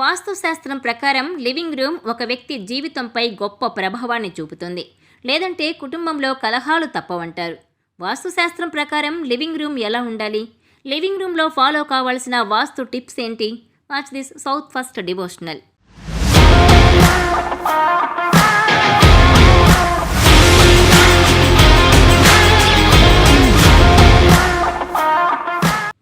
వాస్తుశాస్త్రం ప్రకారం living room ఒక వ్యక్తి జీవితంపై గొప్ప ప్రభావాన్ని చూపుతుంది. లేదంటే కుటుంబంలో కలహాలు తప్పవంటారు. వాస్తుశాస్త్రం ప్రకారం లివింగ్ రూమ్ ఎలా ఉండాలి? లివింగ్ రూమ్లో ఫాలో కావాల్సిన వాస్తు టిప్స్ ఏంటి? Watch this south first devotional.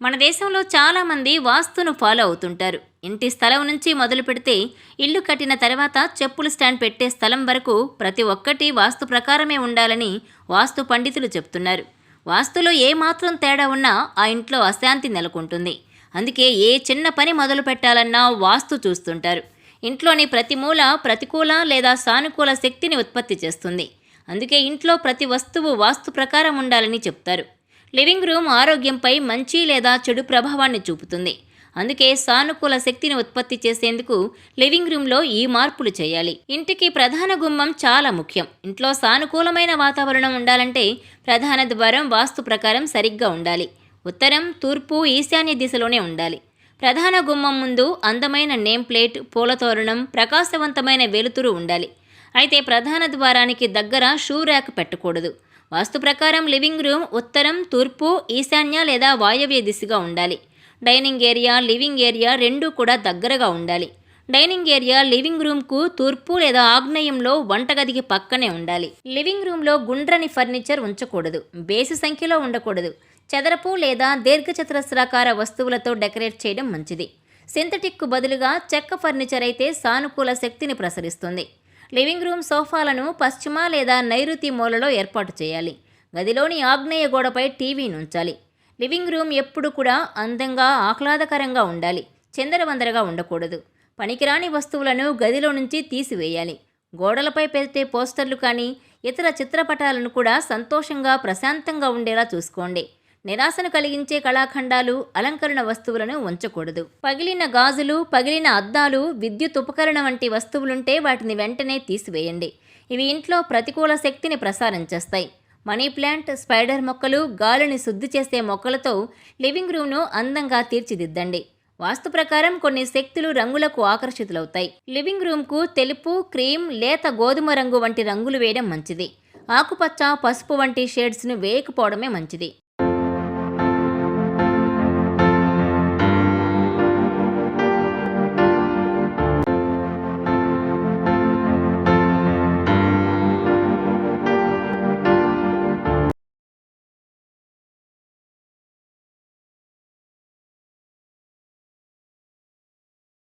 మన దేశంలో చాలామంది వాస్తును ఫాలో అవుతుంటారు. ఇంటి స్థలం నుంచి మొదలు పెడితే ఇల్లు కట్టిన తర్వాత చెప్పులు స్టాండ్ పెట్టే స్థలం వరకు ప్రతి ఒక్కటి వాస్తు ప్రకారమే ఉండాలని వాస్తు పండితులు చెప్తున్నారు. వాస్తులో ఏ మాత్రం తేడా ఉన్నా ఆ ఇంట్లో అశాంతి నెలకొంటుంది. అందుకే ఏ చిన్న పని మొదలు పెట్టాలన్నా వాస్తు చూస్తుంటారు. ఇంట్లోని ప్రతి మూల ప్రతికూల లేదా సానుకూల శక్తిని ఉత్పత్తి చేస్తుంది. అందుకే ఇంట్లో ప్రతి వస్తువు వాస్తు ప్రకారం ఉండాలని చెప్తారు. లివింగ్ రూమ్ ఆరోగ్యంపై మంచి లేదా చెడు ప్రభావాన్ని చూపుతుంది. అందుకే సానుకూల శక్తిని ఉత్పత్తి చేసేందుకు లివింగ్ రూమ్లో ఈ మార్పులు చేయాలి. ఇంటికి ప్రధాన గుమ్మం చాలా ముఖ్యం. ఇంట్లో సానుకూలమైన వాతావరణం ఉండాలంటే ప్రధాన ద్వారం వాస్తు ప్రకారం సరిగ్గా ఉండాలి. ఉత్తరం, తూర్పు, ఈశాన్య దిశలోనే ఉండాలి. ప్రధాన గుమ్మం ముందు అందమైన నేమ్ ప్లేట్, పూల తోరణం, ప్రకాశవంతమైన వెలుతురు ఉండాలి. అయితే ప్రధాన ద్వారానికి దగ్గర షూ ర్యాక్ పెట్టకూడదు. వాస్తు ప్రకారం లివింగ్ రూమ్ ఉత్తరం, తూర్పు, ఈశాన్య లేదా వాయవ్య దిశగా ఉండాలి. డైనింగ్ ఏరియా, లివింగ్ ఏరియా రెండూ కూడా దగ్గరగా ఉండాలి. డైనింగ్ ఏరియా లివింగ్ రూమ్కు తూర్పు లేదా ఆగ్నేయంలో వంటగదికి పక్కనే ఉండాలి. లివింగ్ రూమ్లో గుండ్రని ఫర్నిచర్ ఉంచకూడదు. బేసి సంఖ్యలో ఉండకూడదు. చదరపు లేదా దీర్ఘచతురస్రాకార వస్తువులతో డెకరేట్ చేయడం మంచిది. సింథటిక్కు బదులుగా చెక్క ఫర్నిచర్ అయితే సానుకూల శక్తిని ప్రసరిస్తుంది. లివింగ్ రూమ్ సోఫాలను పశ్చిమ లేదా నైరుతి మూలలో ఏర్పాటు చేయాలి. గదిలోని ఆగ్నేయ గోడపై టీవీని ఉంచాలి. లివింగ్ రూమ్ ఎప్పుడు కూడా అందంగా, ఆహ్లాదకరంగా ఉండాలి. చిందరవందరగా ఉండకూడదు. పనికిరాని వస్తువులను గదిలో నుంచి తీసివేయాలి. గోడలపై పెట్టే పోస్టర్లు కానీ ఇతర చిత్రపటాలను కూడా సంతోషంగా, ప్రశాంతంగా ఉండేలా చూసుకోండి. నిరాశను కలిగించే కళాఖండాలు, అలంకరణ వస్తువులను ఉంచకూడదు. పగిలిన గాజులు, పగిలిన అద్దాలు, విద్యుత్ ఉపకరణ వంటి వస్తువులుంటే వాటిని వెంటనే తీసివేయండి. ఇవి ఇంట్లో ప్రతికూల శక్తిని ప్రసారం చేస్తాయి. మనీ ప్లాంట్, స్పైడర్ మొక్కలు, గాలిని శుద్ధి చేసే మొక్కలతో లివింగ్ రూమ్ను అందంగా తీర్చిదిద్దండి. వాస్తు ప్రకారం కొన్ని శక్తులు రంగులకు ఆకర్షితులవుతాయి. లివింగ్ రూమ్కు తెలుపు, క్రీమ్, లేత గోధుమ రంగు వంటి రంగులు వేయడం మంచిది. ఆకుపచ్చ, పసుపు వంటి షేడ్స్ను వేయకపోవడమే మంచిది.